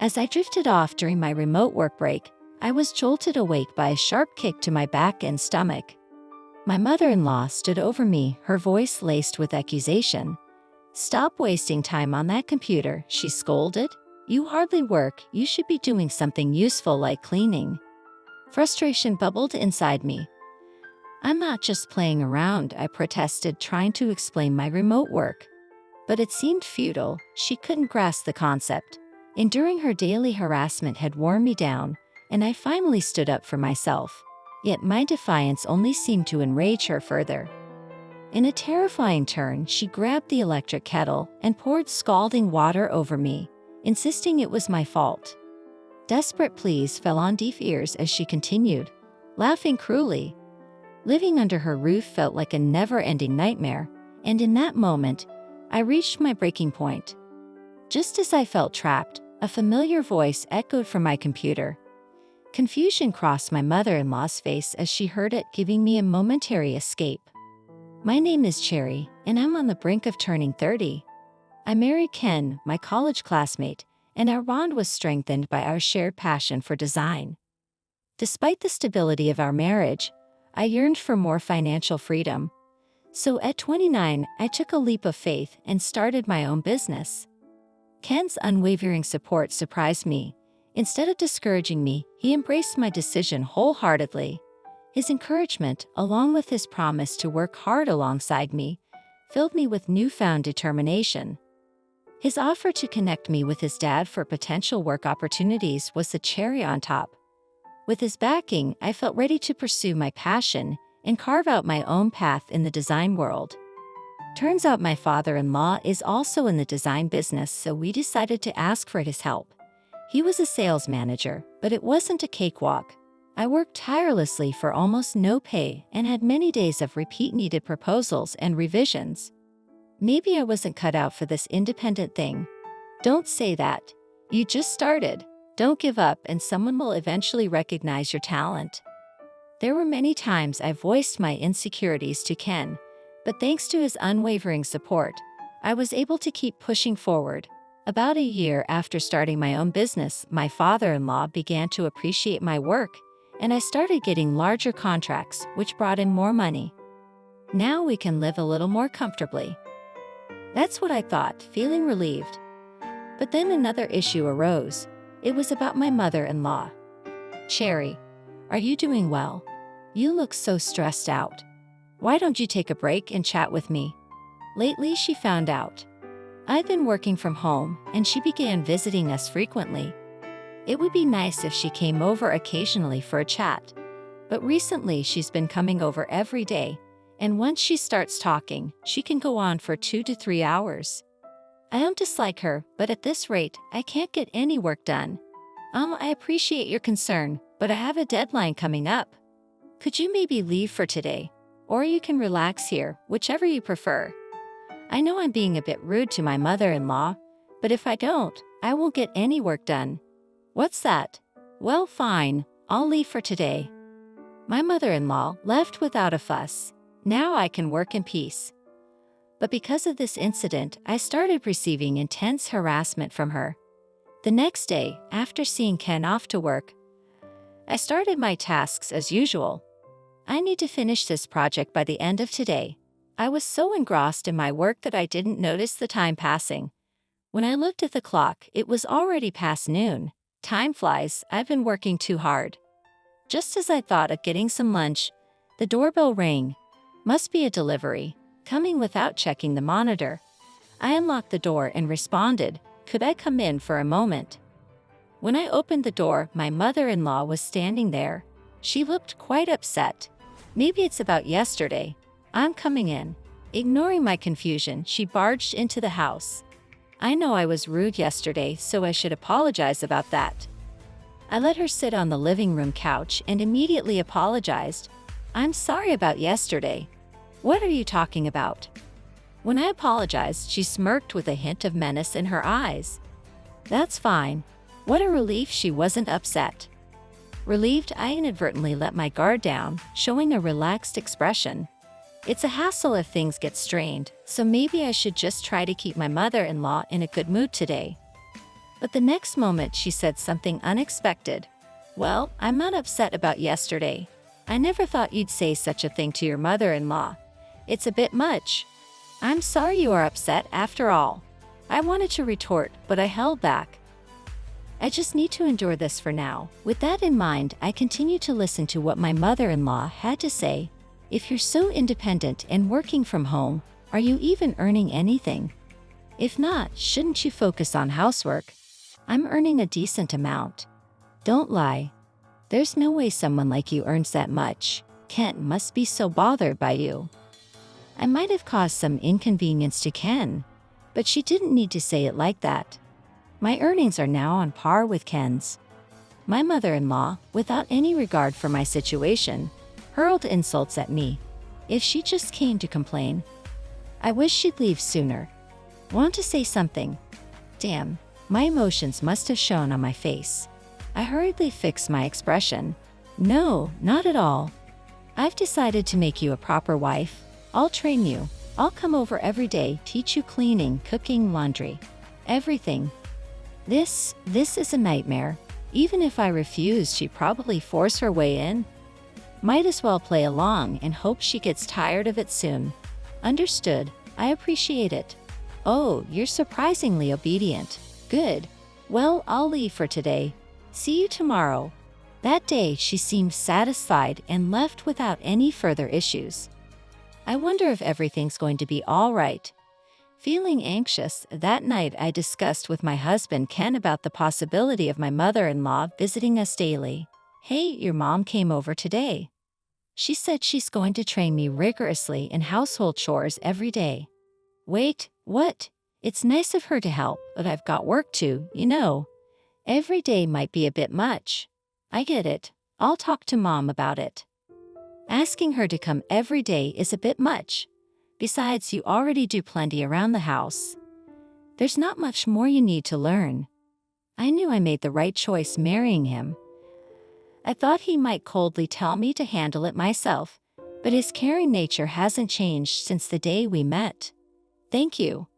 As I drifted off during my remote work break, I was jolted awake by a sharp kick to my back and stomach. My mother-in-law stood over me, her voice laced with accusation. "Stop wasting time on that computer," she scolded. "You hardly work, you should be doing something useful like cleaning." Frustration bubbled inside me. "I'm not just playing around," I protested, trying to explain my remote work. But it seemed futile. She couldn't grasp the concept. Enduring her daily harassment had worn me down, and I finally stood up for myself. Yet my defiance only seemed to enrage her further. In a terrifying turn, she grabbed the electric kettle and poured scalding water over me, insisting it was my fault. Desperate pleas fell on deaf ears as she continued, laughing cruelly. Living under her roof felt like a never-ending nightmare, and in that moment, I reached my breaking point. Just as I felt trapped, a familiar voice echoed from my computer. Confusion crossed my mother-in-law's face as she heard it, giving me a momentary escape. "My name is Cherry, and I'm on the brink of turning 30. I married Ken, my college classmate, and our bond was strengthened by our shared passion for design. Despite the stability of our marriage, I yearned for more financial freedom. So at 29, I took a leap of faith and started my own business." Ken's unwavering support surprised me. Instead of discouraging me, he embraced my decision wholeheartedly. His encouragement, along with his promise to work hard alongside me, filled me with newfound determination. His offer to connect me with his dad for potential work opportunities was the cherry on top. With his backing, I felt ready to pursue my passion and carve out my own path in the design world. Turns out my father-in-law is also in the design business, so we decided to ask for his help. He was a sales manager, but it wasn't a cakewalk. I worked tirelessly for almost no pay and had many days of repeat-needed proposals and revisions. Maybe I wasn't cut out for this independent thing. Don't say that. You just started. Don't give up, and someone will eventually recognize your talent. There were many times I voiced my insecurities to Ken, but thanks to his unwavering support, I was able to keep pushing forward. About a year after starting my own business, my father-in-law began to appreciate my work, and I started getting larger contracts, which brought in more money. Now we can live a little more comfortably. That's what I thought, feeling relieved. But then another issue arose. It was about my mother-in-law. "Cherry, are you doing well? You look so stressed out. Why don't you take a break and chat with me?" Lately, she found out I've been working from home, and she began visiting us frequently. It would be nice if she came over occasionally for a chat, but recently she's been coming over every day, and once she starts talking, she can go on for 2 to 3 hours. I don't dislike her, but at this rate, I can't get any work done. I appreciate your concern, but I have a deadline coming up. Could you maybe leave for today? Or you can relax here, whichever you prefer. I know I'm being a bit rude to my mother-in-law, but if I don't, I won't get any work done. What's that? Well, fine, I'll leave for today. My mother-in-law left without a fuss. Now I can work in peace. But because of this incident, I started receiving intense harassment from her. The next day, after seeing Ken off to work, I started my tasks as usual. I need to finish this project by the end of today. I was so engrossed in my work that I didn't notice the time passing. When I looked at the clock, it was already past noon. Time flies, I've been working too hard. Just as I thought of getting some lunch, the doorbell rang. Must be a delivery, coming without checking the monitor. I unlocked the door and responded, "Could I come in for a moment?" When I opened the door, my mother-in-law was standing there. She looked quite upset. "Maybe it's about yesterday. I'm coming in." Ignoring my confusion, she barged into the house. "I know I was rude yesterday, so I should apologize about that." I let her sit on the living room couch and immediately apologized. "I'm sorry about yesterday. What are you talking about?" When I apologized, she smirked with a hint of menace in her eyes. "That's fine." What a relief she wasn't upset. Relieved, I inadvertently let my guard down, showing a relaxed expression. It's a hassle if things get strained, so maybe I should just try to keep my mother-in-law in a good mood today. But the next moment she said something unexpected. "Well, I'm not upset about yesterday. I never thought you'd say such a thing to your mother-in-law. It's a bit much." "I'm sorry you are upset after all." I wanted to retort, but I held back. I just need to endure this for now. With that in mind, I continued to listen to what my mother-in-law had to say. "If you're so independent and working from home, are you even earning anything? If not, shouldn't you focus on housework? I'm earning a decent amount." "Don't lie. There's no way someone like you earns that much. Kent must be so bothered by you." I might have caused some inconvenience to Ken, but she didn't need to say it like that. My earnings are now on par with Ken's. My mother-in-law, without any regard for my situation, hurled insults at me. If she just came to complain. I wish she'd leave sooner. Want to say something? Damn, my emotions must have shown on my face. I hurriedly fixed my expression. "No, not at all. I've decided to make you a proper wife. I'll train you. I'll come over every day, teach you cleaning, cooking, laundry. Everything. This is a nightmare. Even if I refuse, she'd probably force her way in. Might as well play along and hope she gets tired of it soon." "Understood. I appreciate it." "Oh, you're surprisingly obedient. Good. Well, I'll leave for today. See you tomorrow." That day, she seemed satisfied and left without any further issues. I wonder if everything's going to be all right. Feeling anxious, that night I discussed with my husband Ken about the possibility of my mother-in-law visiting us daily. "Hey, your mom came over today. She said she's going to train me rigorously in household chores every day." "Wait, what? It's nice of her to help, but I've got work too, you know. Every day might be a bit much." "I get it. I'll talk to Mom about it. Asking her to come every day is a bit much. Besides, you already do plenty around the house. There's not much more you need to learn." I knew I made the right choice marrying him. I thought he might coldly tell me to handle it myself, but his caring nature hasn't changed since the day we met. "Thank you."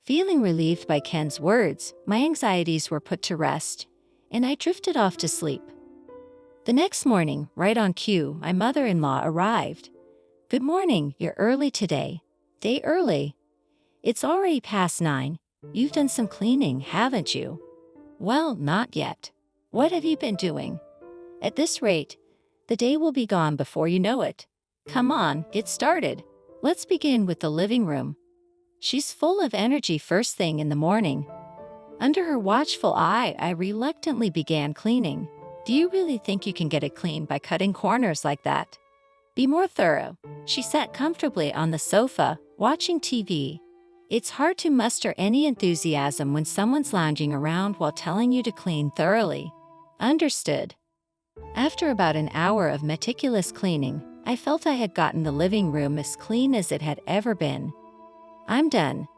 Feeling relieved by Ken's words, my anxieties were put to rest, and I drifted off to sleep. The next morning, right on cue, my mother-in-law arrived. "Good morning, you're early today." "Day early? It's already past 9. You've done some cleaning, haven't you?" "Well, not yet." "What have you been doing?" "At this rate, the day will be gone before you know it. Come on, get started. Let's begin with the living room." She's full of energy first thing in the morning. Under her watchful eye, I reluctantly began cleaning. "Do you really think you can get it clean by cutting corners like that? Be more thorough." She sat comfortably on the sofa, watching TV. It's hard to muster any enthusiasm when someone's lounging around while telling you to clean thoroughly. Understood. After about an hour of meticulous cleaning, I felt I had gotten the living room as clean as it had ever been. "I'm done.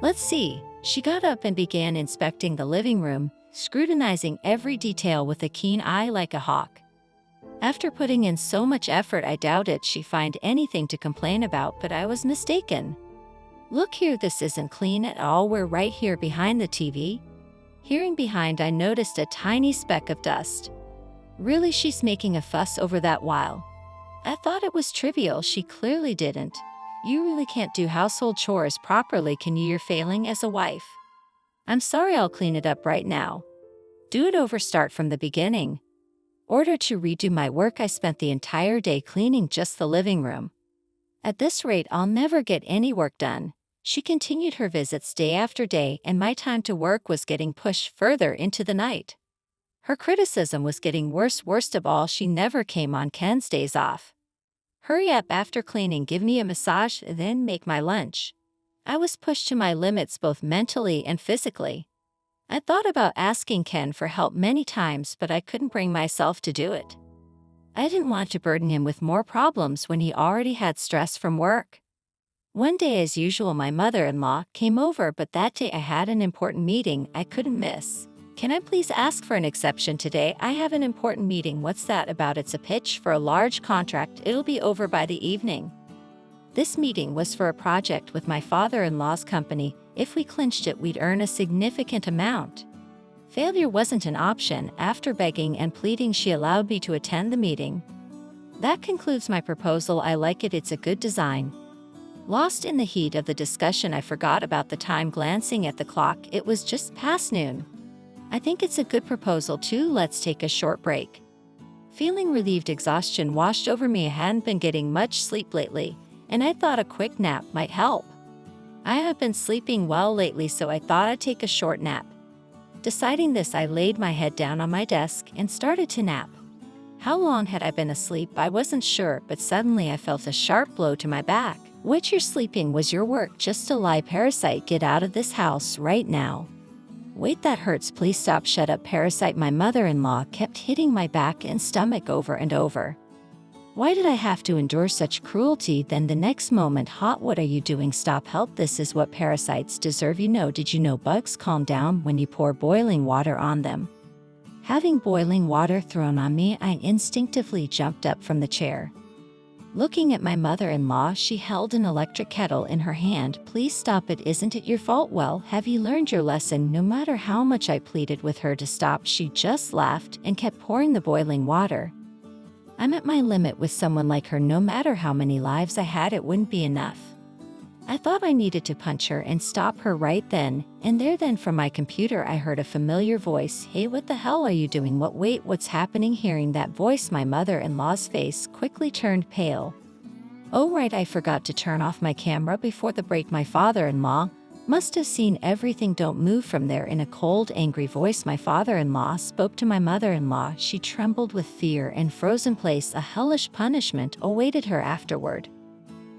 Let's see." She got up and began inspecting the living room, scrutinizing every detail with a keen eye like a hawk. After putting in so much effort, I doubted she'd find anything to complain about, but I was mistaken. "Look here, this isn't clean at all. We're right here behind the TV." Hearing behind, I noticed a tiny speck of dust. Really, she's making a fuss over that while. I thought it was trivial. She clearly didn't. You really can't do household chores properly, can you? You're failing as a wife. "I'm sorry, I'll clean it up right now." "Do it over, start from the beginning." Ordered to redo my work, I spent the entire day cleaning just the living room. At this rate, I'll never get any work done. She continued her visits day after day, and my time to work was getting pushed further into the night. Her criticism was getting worse. Worst of all, she never came on Ken's days off. "Hurry up after cleaning, give me a massage, then make my lunch." I was pushed to my limits both mentally and physically. I thought about asking Ken for help many times, but I couldn't bring myself to do it. I didn't want to burden him with more problems when he already had stress from work. One day, as usual, my mother-in-law came over, but that day I had an important meeting I couldn't miss. "Can I please ask for an exception today? I have an important meeting." "What's that about?" "It's a pitch for a large contract. It'll be over by the evening." This meeting was for a project with my father-in-law's company. If we clinched it, we'd earn a significant amount. Failure wasn't an option. After begging and pleading, she allowed me to attend the meeting. That concludes my proposal. I like it, it's a good design. Lost in the heat of the discussion, I forgot about the time. Glancing at the clock, it was just past noon. I think it's a good proposal too. Let's take a short break. Feeling relieved, exhaustion washed over me. I hadn't been getting much sleep lately, and I thought a quick nap might help. I have been sleeping well lately, so I thought I'd take a short nap. Deciding this, I laid my head down on my desk and started to nap. How long had I been asleep? I wasn't sure, but suddenly I felt a sharp blow to my back. What you're sleeping was your work. Just a lie. Parasite, get out of this house right now. Wait, that hurts. Please stop. Shut up, Parasite. My mother-in-law kept hitting my back and stomach over and over. Why did I have to endure such cruelty? Then the next moment, hot, what are you doing? Stop, help. This is what parasites deserve. Did you know bugs calm down when you pour boiling water on them? Having boiling water thrown on me, I instinctively jumped up from the chair. Looking at my mother-in-law, she held an electric kettle in her hand. Please stop it. Isn't it your fault? Well, have you learned your lesson? No matter how much I pleaded with her to stop, she just laughed and kept pouring the boiling water. I'm at my limit with someone like her. No matter how many lives I had, it wouldn't be enough. I thought I needed to punch her and stop her right then and there. Then from my computer, I heard a familiar voice. Hey, what the hell are you doing? Wait, what's happening? Hearing that voice, my mother-in-law's face quickly turned pale. Oh right, I forgot to turn off my camera before the break. My father-in-law must have seen everything. Don't move from there. In a cold, angry voice, my father-in-law spoke to my mother-in-law. She trembled with fear and froze in place. A hellish punishment awaited her afterward.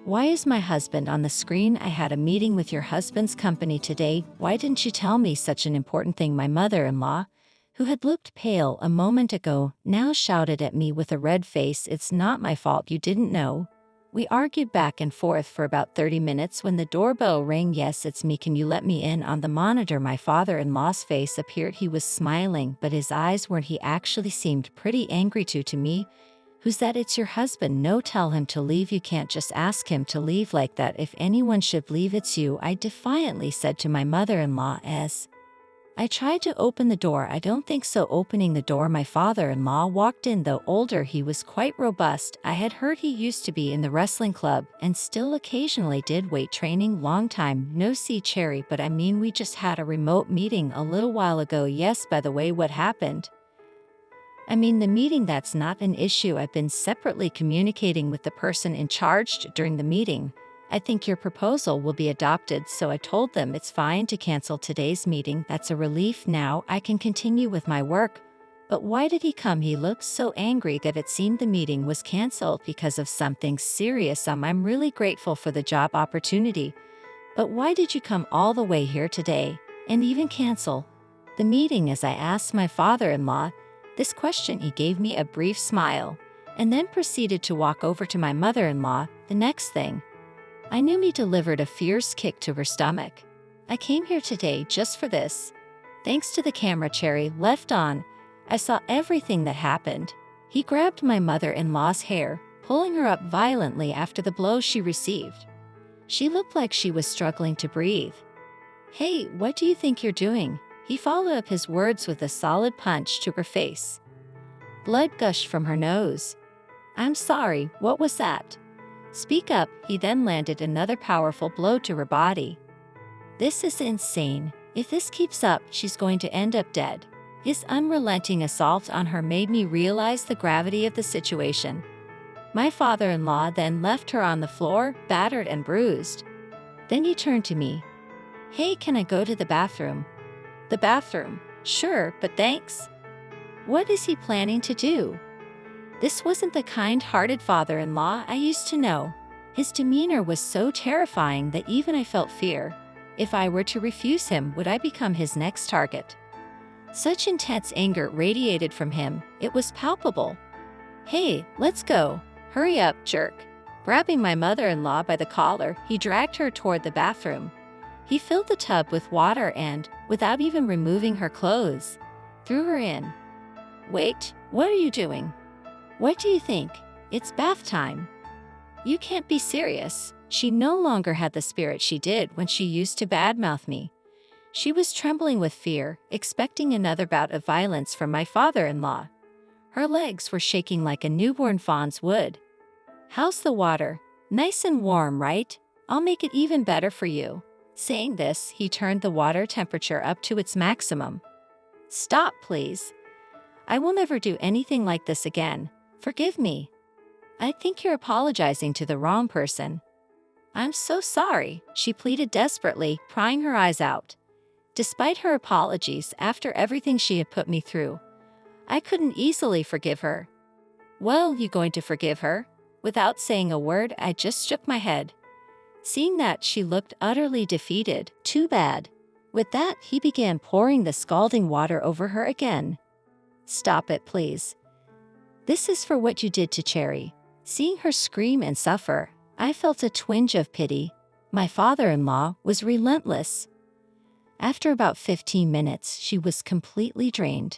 Why is my husband on the screen? I had a meeting with your husband's company today. Why didn't you tell me such an important thing? My mother-in-law, who had looked pale a moment ago, now shouted at me with a red face. It's not my fault. You didn't know. We argued back and forth for about 30 minutes when the doorbell rang. Yes, it's me. Can you let me in? On the monitor, my father-in-law's face appeared. He was smiling, but his eyes weren't. He actually seemed pretty angry to me. Who's that? It's your husband. No, tell him to leave. You can't just ask him to leave like that. If anyone should leave, it's you, I defiantly said to my mother-in-law as I tried to open the door. I don't think so. Opening the door, my father-in-law walked in. Though older, he was quite robust. I had heard he used to be in the wrestling club and still occasionally did weight training. Long time no see, Cherry, but I mean, we just had a remote meeting a little while ago. Yes, by the way, what happened? I mean, the meeting, that's not an issue. I've been separately communicating with the person in charge during the meeting. I think your proposal will be adopted, so I told them it's fine to cancel today's meeting. That's a relief. Now I can continue with my work. But why did he come? He looked so angry that it seemed the meeting was canceled because of something serious. I'm really grateful for the job opportunity. But why did you come all the way here today and even cancel the meeting? As I asked my father-in-law this question, he gave me a brief smile and then proceeded to walk over to my mother-in-law. The next thing I knew, he delivered a fierce kick to her stomach. I came here today just for this. Thanks to the camera Cherry left on, I saw everything that happened. He grabbed my mother-in-law's hair, pulling her up violently after the blow she received. She looked like she was struggling to breathe. Hey, what do you think you're doing? He followed up his words with a solid punch to her face. Blood gushed from her nose. I'm sorry, what was that? Speak up. He then landed another powerful blow to her body. This is insane. If this keeps up, she's going to end up dead. His unrelenting assault on her made me realize the gravity of the situation. My father-in-law then left her on the floor, battered and bruised. Then he turned to me. Hey, can I go to the bathroom? The bathroom? Sure, but thanks. What is he planning to do? This wasn't the kind-hearted father-in-law I used to know. His demeanor was so terrifying that even I felt fear. If I were to refuse him, would I become his next target? Such intense anger radiated from him, it was palpable. Hey, let's go. Hurry up, jerk. Grabbing my mother-in-law by the collar, he dragged her toward the bathroom. He filled the tub with water and, without even removing her clothes, threw her in. Wait, what are you doing? What do you think? It's bath time. You can't be serious. She no longer had the spirit she did when she used to badmouth me. She was trembling with fear, expecting another bout of violence from my father-in-law. Her legs were shaking like a newborn fawn's would. "How's the water? Nice and warm, right? I'll make it even better for you." Saying this, he turned the water temperature up to its maximum. "Stop, please. I will never do anything like this again. Forgive me." "I think you're apologizing to the wrong person." "I'm so sorry," she pleaded desperately, crying her eyes out. Despite her apologies after everything she had put me through, I couldn't easily forgive her. "Well, you going to forgive her?" Without saying a word, I just shook my head. Seeing that she looked utterly defeated, too bad. With that, he began pouring the scalding water over her again. "Stop it, please. This is for what you did to Cherry." Seeing her scream and suffer, I felt a twinge of pity. My father-in-law was relentless. After about 15 minutes, she was completely drained.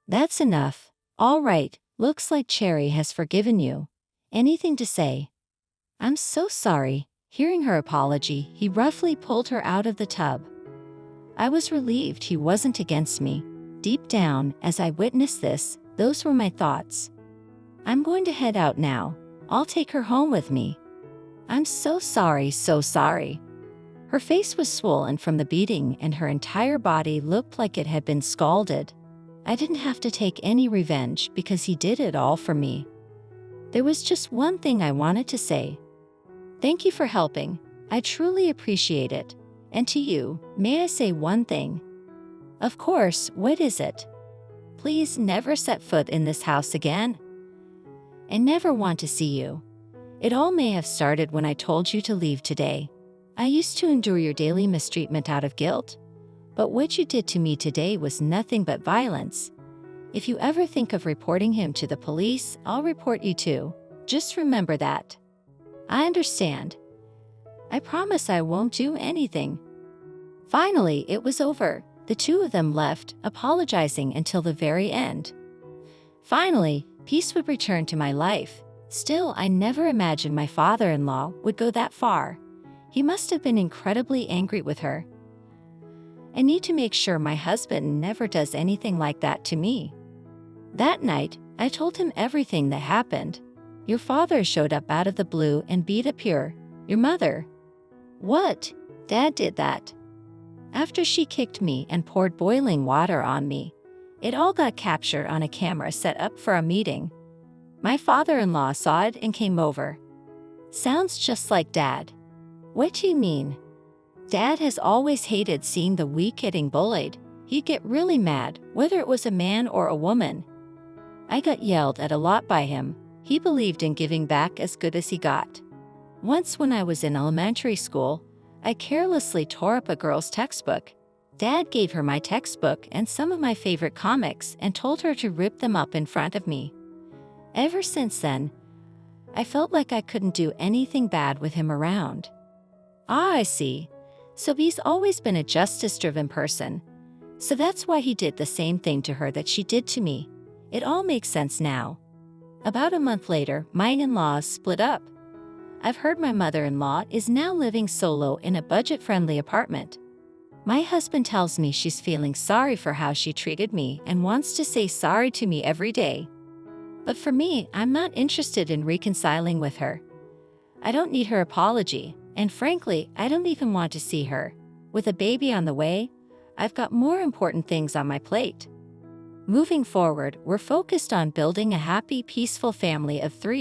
"That's enough. All right, looks like Cherry has forgiven you. Anything to say?" "I'm so sorry." Hearing her apology, he roughly pulled her out of the tub. I was relieved he wasn't against me. Deep down, as I witnessed this, those were my thoughts. "I'm going to head out now. I'll take her home with me." "I'm so sorry, so sorry." Her face was swollen from the beating and her entire body looked like it had been scalded. I didn't have to take any revenge because he did it all for me. There was just one thing I wanted to say. "Thank you for helping. I truly appreciate it. And to you, may I say one thing?" "Of course, what is it?" "Please never set foot in this house again. I never want to see you. It all may have started when I told you to leave today. I used to endure your daily mistreatment out of guilt. But what you did to me today was nothing but violence. If you ever think of reporting him to the police, I'll report you too. Just remember that." "I understand. I promise I won't do anything." Finally, it was over. The two of them left, apologizing until the very end. Finally, peace would return to my life. Still, I never imagined my father-in-law would go that far. He must have been incredibly angry with her. I need to make sure my husband never does anything like that to me. That night, I told him everything that happened. "Your father showed up out of the blue and beat up your mother." "What? Dad did that?" "After she kicked me and poured boiling water on me. It all got captured on a camera set up for a meeting. My father-in-law saw it and came over." "Sounds just like Dad." "What do you mean?" "Dad has always hated seeing the weak getting bullied. He'd get really mad, whether it was a man or a woman. I got yelled at a lot by him. He believed in giving back as good as he got. Once when I was in elementary school, I carelessly tore up a girl's textbook. Dad gave her my textbook and some of my favorite comics and told her to rip them up in front of me. Ever since then, I felt like I couldn't do anything bad with him around." "Ah, I see. So he's always been a justice-driven person. So that's why he did the same thing to her that she did to me. It all makes sense now." About a month later, my in-laws split up. I've heard my mother-in-law is now living solo in a budget-friendly apartment. My husband tells me she's feeling sorry for how she treated me and wants to say sorry to me every day. But for me, I'm not interested in reconciling with her. I don't need her apology, and frankly, I don't even want to see her. With a baby on the way, I've got more important things on my plate. Moving forward, we're focused on building a happy, peaceful family of 3.